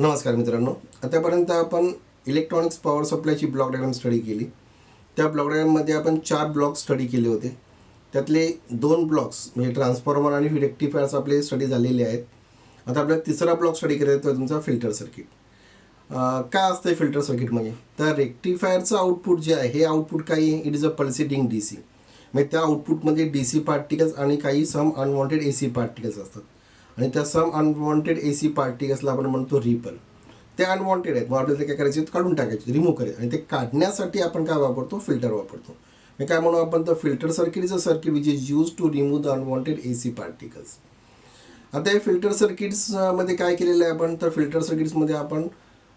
नमस्कार मित्रांनो, आतापर्यंत आपण इलेक्ट्रॉनिक्स पॉवर सप्लायची ब्लॉक डायग्राम स्टडी केली. त्या ब्लॉक डायग्राममध्ये आपण 4 ब्लॉक स्टडी केले होते. त्यातले 2 ब्लॉक्स म्हणजे ट्रान्सफॉर्मर आणि रेक्टिफायर्स आपले स्टडी झालेले आहेत. आता आपल्याला तिसरा ब्लॉक स्टडी करायचा आहे, तुमचा फिल्टर सर्किट. काय असतं फिल्टर सर्किट म्हणजे? तर रेक्टिफायरचं आउटपुट जे आहे हे आउटपुट काही it is a pulsating D C. म्हणजे त्या आउटपुटमध्ये डी सी पार्टिकल्स आणि काही some unwanted A C particles असतात. आणि त्या सम अनवॉन्टेड ए सी पार्टिकल्सला आपण म्हणतो रिपल. ते अनवॉन्टेड आहेत, मग आपल्याला ते काय करायचे, काढून टाकायचे, रिमूव्ह करायचे. आणि ते काढण्यासाठी आपण काय वापरतो, फिल्टर वापरतो. मी काय म्हणू आपण, तर filter circuit is a circuit which is use to remove the unwanted A C particles. आता हे फिल्टर सर्किट्समध्ये काय केलेलं आहे आपण, तर फिल्टर सर्किट्समध्ये आपण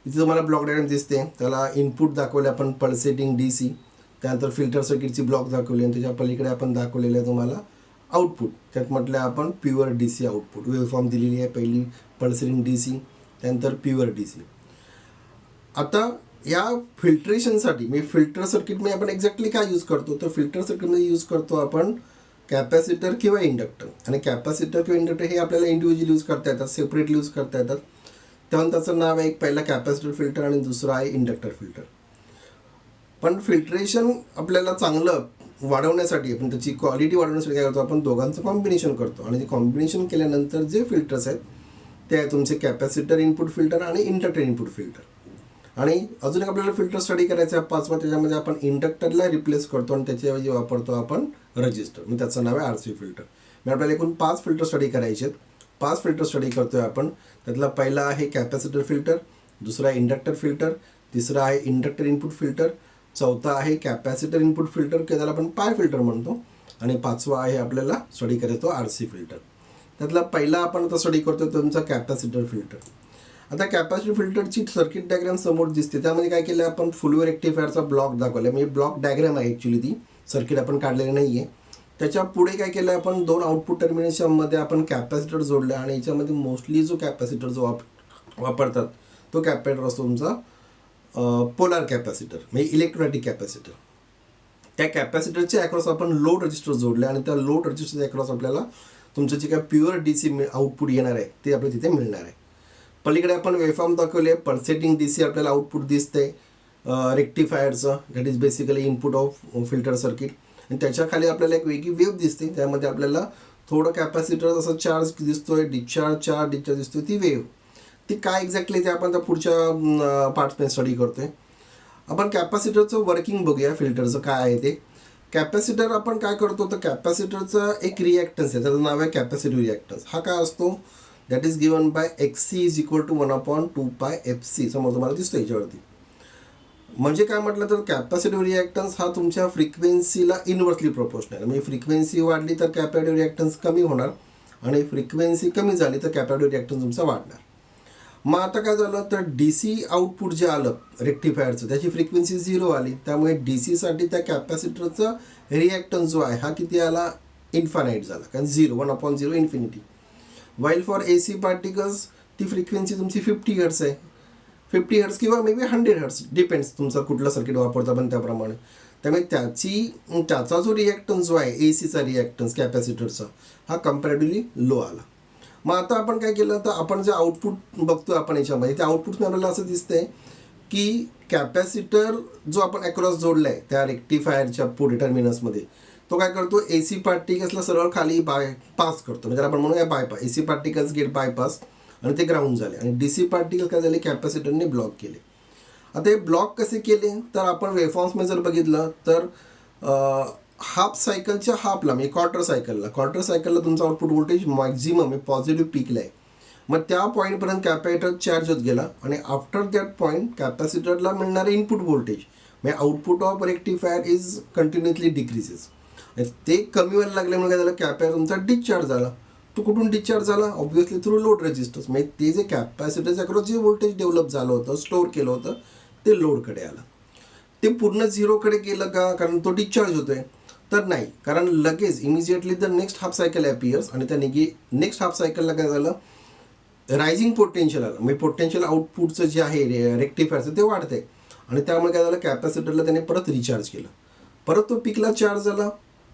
इथे तुम्हाला ब्लॉक डायग्राम दिसते, त्याला इनपुट दाखवले आपण पल्सेटिंग डी सी. त्यानंतर फिल्टर सर्किटची ब्लॉक दाखवली आणि त्याच्या पलीकडे आपण दाखवलेलं आहे तुम्हाला आउटपुट. त्यात म्हटलं आपण pure D C output. Waveform दिलेली आहे, पहिली पल्सेटिंग डी सी, त्यानंतर प्युअर डी सी. आता या फिल्ट्रेशनसाठी मी फिल्टर सर्किटमध्ये आपण एक्झॅक्टली काय यूज करतो, तर फिल्टर सर्किटमध्ये यूज करतो आपण कॅपॅसिटर किंवा इंडक्टर. आणि कॅपॅसिटर किंवा इंडक्टर हे आपल्याला इंडिव्हिज्युअल यूज करता येतात, सेपरेटली यूज करता येतात. त्यामुळे त्याचं नाव आहे, एक पहिला कॅपॅसिटर फिल्टर आणि दुसरा आहे इंडक्टर फिल्टर. पण फिल्ट्रेशन आपल्याला चांगलं वाढवण्यासाठी, आपण त्याची क्वालिटी वाढवण्यासाठी काय करतो, आपण दोघांचं कॉम्बिनेशन करतो. आणि ते कॉम्बिनेशन केल्यानंतर जे फिल्टर्स आहेत ते आहे तुमचे कॅपॅसिटर इनपुट फिल्टर आणि इंडक्टर इनपुट फिल्टर. आणि अजून एक आपल्याला फिल्टर स्टडी करायचा आहे 5वा, त्याच्यामध्ये आपण इंडक्टरला रिप्लेस करतो आणि त्याच्याऐवजी वापरतो आपण रजिस्टर. मी त्याचं नाव आहे आर सी फिल्टर. मी आपल्याला एकूण 5 फिल्टर स्टडी करायचे आहेत. 5 फिल्टर स्टडी करतो आहे आपण. त्यातला पहिला आहे कॅपॅसिटर फिल्टर, दुसरा आहे इंडक्टर फिल्टर, तिसरा आहे इंडक्टर इनपुट फिल्टर, चौथा आहे कॅपॅसिटर इनपुट फिल्टर किंवा त्याला आपण पाय फिल्टर म्हणतो, आणि 5वा आहे आपल्याला स्टडी करायचो आर सी फिल्टर. त्यातला पहिला आपण आता स्टडी करतो तुमचा कॅपॅसिटर फिल्टर. आता कॅपॅसिटर फिल्टरची सर्किट डायग्राम समोर दिसते. त्यामध्ये काय केलं, आपण फुल वेव्ह रेक्टिफायरचा ब्लॉक दाखवला. म्हणजे ब्लॉक डायग्राम आहे ॲक्च्युली, ती सर्किट आपण काढलेली नाही आहे. त्याच्या पुढे काय केलं, आपण 2 आउटपुट टर्मिनेशनमध्ये आपण कॅपॅसिटर जोडलं. आणि याच्यामध्ये मोस्टली जो कॅपॅसिटर जो वापरतात तो कॅपॅसिटर असतो तुमचा पोलार कॅपॅसिटर, म्हणजे इलेक्ट्रोलॅटिक कॅपॅसिटर. त्या कॅपॅसिटरच्या अक्रॉस आपण लोड रजिस्टर जोडले आणि त्या लोड रजिस्टरच्या अक्रॉस आपल्याला तुमचं जे काय प्युअर डी सी आउटपुट येणार आहे ते आपल्याला तिथे मिळणार आहे. पलीकडे आपण वेवफॉर्म दाखवले, पल्सेटिंग डी सी आपल्याला आउटपुट दिसते रेक्टिफायरचं, that is basically input of filter circuit. आणि त्याच्या खाली आपल्याला एक वेगळी वेव दिसते, त्यामध्ये आपल्याला थोडं कॅपॅसिटर असं चार्ज दिसतोय, चार्ज दिसतोय, ती वेव. ती काय एक्झॅक्टली ते आपण त्या पुढच्या पार्ट्समध्ये स्टडी करतोय. आपण कॅपॅसिटरचं वर्किंग बघूया, फिल्टरचं काय आहे ते. कॅपॅसिटर आपण काय करतो, तर कॅपॅसिटरचं एक रिॲक्टन्स आहे, त्याचं नाव आहे कॅपॅसिटिव्ह रिॲक्टन्स. हा काय असतो, that is given by XC is equal to 1/2πfc. समोर तुम्हाला दिसतो याच्यावरती. म्हणजे काय म्हटलं तर कॅपॅसिटिव्ह रिॲक्टन्स हा तुमच्या फ्रिक्वेन्सीला इनव्हर्सली प्रोपोर्शनल. म्हणजे फ्रिक्वेन्सी वाढली तर कॅपॅसिटिव्ह रिॲक्टन्स कमी होणार, आणि फ्रिक्वेन्सी कमी झाली तर कॅपॅसिटिव्ह रिॲक्टन्स तुमचा वाढणार. मग आता काय झालं, तर डी सी आउटपुट जे आलं रेक्टिफायरचं त्याची फ्रिक्वेन्सी 0 आली. त्यामुळे डी सीसाठी त्या कॅपॅसिटरचा रिॲक्टन्स जो आहे हा किती आला, इन्फानाईट झाला, कारण 1/0 infinity. While for A C particles ती फ्रिक्वेन्सी तुमची 50 हर्ट्स आहे, 50 हर्ट्स किंवा मे बी 100 हर्ट्स, डिपेंड्स तुमचा कुठलं सर्किट वापरतो आपण त्याप्रमाणे. त्यामुळे त्याचा जो रिॲक्टन्स जो आहे ए सीचा रिॲक्टन्स कॅपॅसिटरचा हा कम्पॅरेटिव्हली लो आला. मग आता आपण काय केलं, तर आपण जे आउटपुट बघतो आपण याच्यामध्ये, त्या आउटपुटमध्ये आपल्याला असं दिसतंय की कॅपॅसिटर जो आपण अक्रॉस जोडला आहे त्या रेक्टिफायरच्या पुढे टर्मिनसमध्ये, तो काय करतो, ए सी पार्टिकल्सला सरळ खाली पास करतो. म्हणजे आपण म्हणूया बायपास, ए सी पार्टिकल्स गेट बायपास आणि ते ग्राउंड झाले. आणि डी सी पार्टिकल्स काय झाले, कॅपॅसिटरने ब्लॉक केले. आता हे ब्लॉक कसे केले, तर आपण वेव्हफॉर्म्समध्ये जर बघितलं तर हाफ सायकलच्या हाफला, म्हणजे क्वार्टर सायकलला तुमचा आउटपुट व्होल्टेज मॅक्झिमम आहे, पॉझिटिव्ह पीकला आहे. मग त्या पॉईंटपर्यंत कॅपॅसिटर चार्ज होत गेला, आणि आफ्टर दॅट पॉईंट कॅपॅसिटरला मिळणारे इनपुट व्होल्टेज म्हणजे output of rectifier is continuously decreases. ते कमी व्हायला लागल्यामुळे काय झालं, कॅपॅसिटर तुमचा डिस्चार्ज झाला. तो कुठून डिस्चार्ज झाला, ऑब्व्हियसली थ्रू लोड रेजिस्टन्स. म्हणजे ते जे कॅपॅसिटरच्या अक्रॉस जे व्होल्टेज डेव्हलप झालं होतं, स्टोअर केलं होतं, ते लोडकडे आलं. ते पूर्ण 0कडे गेलं का, कारण तो डिस्चार्ज होतोय, तर नाही, कारण लगेच immediately the next half cycle appears. आणि त्या नेक्स्ट हाफ सायकलला काय झालं, रायझिंग पोटेन्शियल आलं. म्हणजे पोटेन्शियल आउटपुटचं जे आहे रेक्टिफायरचं ते वाढतंय. आणि त्यामुळे काय झालं, कॅपॅसिटरला त्याने परत रिचार्ज केलं, परत तो पीकला चार्ज झाला.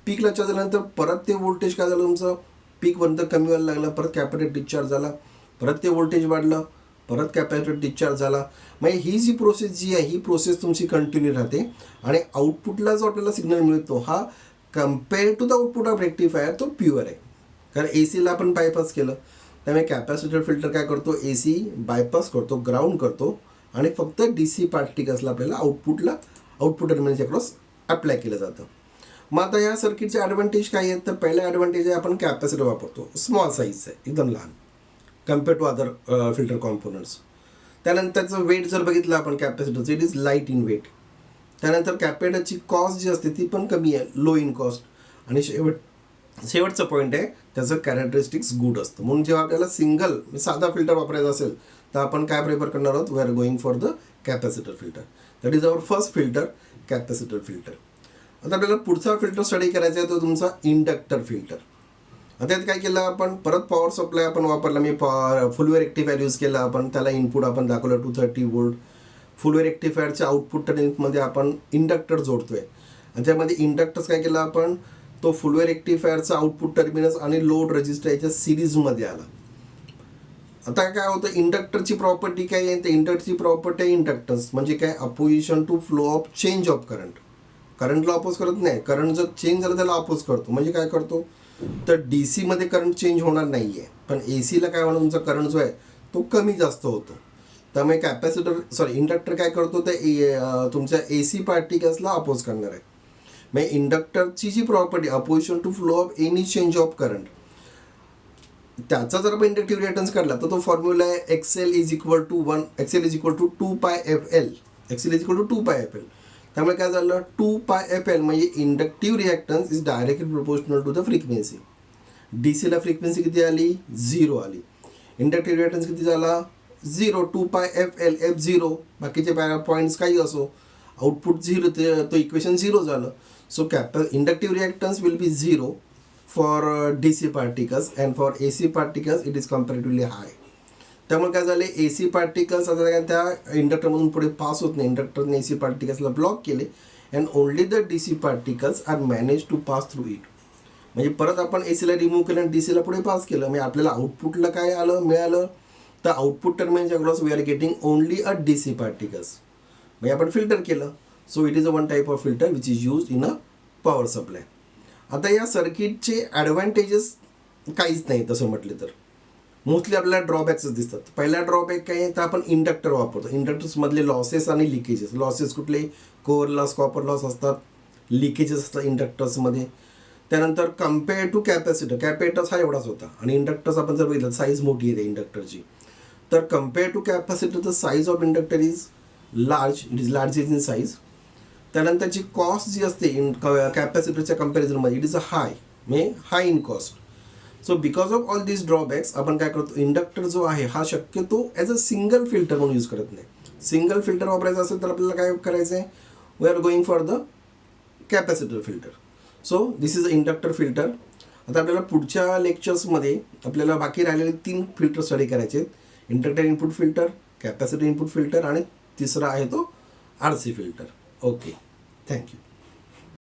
पीकला चार्ज झाल्यानंतर परत ते व्होल्टेज काय झालं तुमचं, पीकपर्यंत कमी व्हायला लागलं, परत कॅपॅसिटर डिस्चार्ज झाला, परत ते व्होल्टेज वाढलं, परत कॅपॅसिटर डिस्चार्ज झाला. म्हणजे ही जी प्रोसेस जी आहे ही प्रोसेस तुमची कंटिन्यू राहते आणि आउटपुटला जो आपल्याला सिग्नल मिळतो हा compare to the output of rectifier तो प्युअर आहे. कारण ए सीला आपण बायपास केलं, त्यामुळे कॅपॅसिटर फिल्टर काय करतो, ए सी बायपास करतो, ग्राउंड करतो आणि फक्त डी सी पार्टिकल्सला आपल्याला आउटपुट टर्मिनलच्या क्रॉस अप्लाय केलं जातं. मग आता या सर्किटचे ॲडव्हान्टेज काय आहेत, तर पहिला ॲडव्हान्टेज आहे आपण कॅपॅसिटर वापरतो, स्मॉल साईजचं आहे, एकदम लहान compare to other filter components. त्यानंतरचं वेट जर बघितलं आपण कॅपॅसिटरचं, it is light in weight. त्यानंतर कॅपॅसिटरची कॉस्ट जी असते ती पण कमी आहे, लो इन कॉस्ट. आणि शेवटचं पॉईंट आहे त्याचं कॅरेक्टरिस्टिक्स गुड असतं. म्हणून जेव्हा आपल्याला सिंगल साधा फिल्टर वापरायचा असेल तर आपण काय प्रेफर करणार आहोत, we are going for the capacitor filter. That is our first filter, capacitor filter. आता आपल्याला पुढचा फिल्टर स्टडी करायचा आहे तो तुमचा इंडक्टर फिल्टर. आता त्यात काय केलं आपण, परत पॉवर सप्लाय आपण वापरला. मी फुल वेव्ह रेक्टिफायर यूज केला आपण, त्याला इनपुट आपण दाखवलं 230 वोल्ट. फुल वेव्ह रेक्टिफायरच्या आउटपुट टर्मिनलमध्ये आपण इंडक्टर जोडतोय आणि त्यामध्ये इंडक्टर्स काय केलं आपण, तो फुल वेव्ह रेक्टिफायरचा आउटपुट टर्मिनल्स आणि लोड रजिस्टर याच्या सिरीजमध्ये आला. आता काय होतं, इंडक्टरची प्रॉपर्टी काय आहे, तर इंडक्टरची प्रॉपर्टी आहे इंडक्टन्स म्हणजे काय, opposition to flow of change of current. करंटला अपोज करत नाही, करंट जर चेंज झालं त्याला अपोज करतो. म्हणजे काय करतो, तर डी सीमध्ये करंट चेंज होणार नाही आहे, पण ए सीला काय होणार, तुमचा करंट जो आहे तो कमी जास्त होतो. त्यामुळे इंडक्टर काय करतो, तर तुमच्या ए सी पार्टिकल्सला अपोज करणार आहे. म्हणजे इंडक्टरची जी property opposition to flow of any change of current, त्याचा जर आपण इंडक्टिव्ह रिएक्टन्स काढला तर तो फॉर्म्युला आहे Excel is equal to 2 pi F L. XL is equal to 2 pi F L. त्यामुळे काय झालं, 2 पाय एफ एल म्हणजे inductive reactance is directly proportional to the frequency. D सीला फ्रिक्वेन्सी किती आली, 0 आली. इंडक्टिव्ह रिॲक्टन्स किती झाला, 0. 2 पाय एफ एल, एफ 0, बाकीचे पॉईंट्स काही असो, आउटपुट 0, तो इक्वेशन 0 झालं. So inductive reactance will be 0 for DC particles and for AC particles it is comparatively high. त्यामुळे काय झाले, ए सी पार्टिकल्स आता त्या इंडक्टरमधून पुढे पास होत नाही. इंडक्टरने ए सी पार्टिकल्सला ब्लॉक केले and only the D C particles are manage to pass through it. म्हणजे परत आपण ए सीला रिमूव्ह केलं आणि डी सीला पुढे पास केलं. म्हणजे आपल्याला आउटपुटला काय मिळालं, तर आउटपुट टर्मिनलच्या across we are getting only a D C particles. म्हणजे आपण फिल्टर केलं. So it is a one type of filter which is use in a power supply. आता या सर्किटचे ॲडव्हान्टेजेस काहीच नाही तसं म्हटलं तर, मोस्टली आपल्याला ड्रॉबॅक्सच दिसतात. पहिला ड्रॉबॅक काय आहे, तर आपण इंडक्टर वापरतो. इंडक्टर्समधले लॉसेस आणि लिकेजेस. लॉसेस कुठले, कोअर लॉस, कॉपर लॉस असतात, लिकेजेस असतात इंडक्टर्समध्ये. त्यानंतर कम्पेअर टू कॅपॅसिटर, कॅपॅसिटर्स हा एवढाच होता आणि इंडक्टर्स आपण जर बघितलं साईज मोठी येते इंडक्टरची. तर compare to capacitor the size of inductor is large, it is large in size. त्यानंतरची कॉस्ट जी असते कॅपॅसिटरच्या कम्पॅरिझनमध्ये it is a high in cost. So because of all this drawbacks आपण काय करतो, इंडक्टर जो आहे हा शक्यतो ॲज अ सिंगल फिल्टर म्हणून यूज करत नाही. सिंगल फिल्टर वापरायचं असेल तर आपल्याला काय करायचं आहे, we are going for the capacitor filter. So this is a inductor filter. आता आपल्याला पुढच्या लेक्चर्समध्ये आपल्याला बाकी राहिलेले 3 फिल्टर स्टडी करायचे आहेत. Inductor input filter, capacitor input filter आणि तिसरा आहे तो RC filter. Okay, thank you.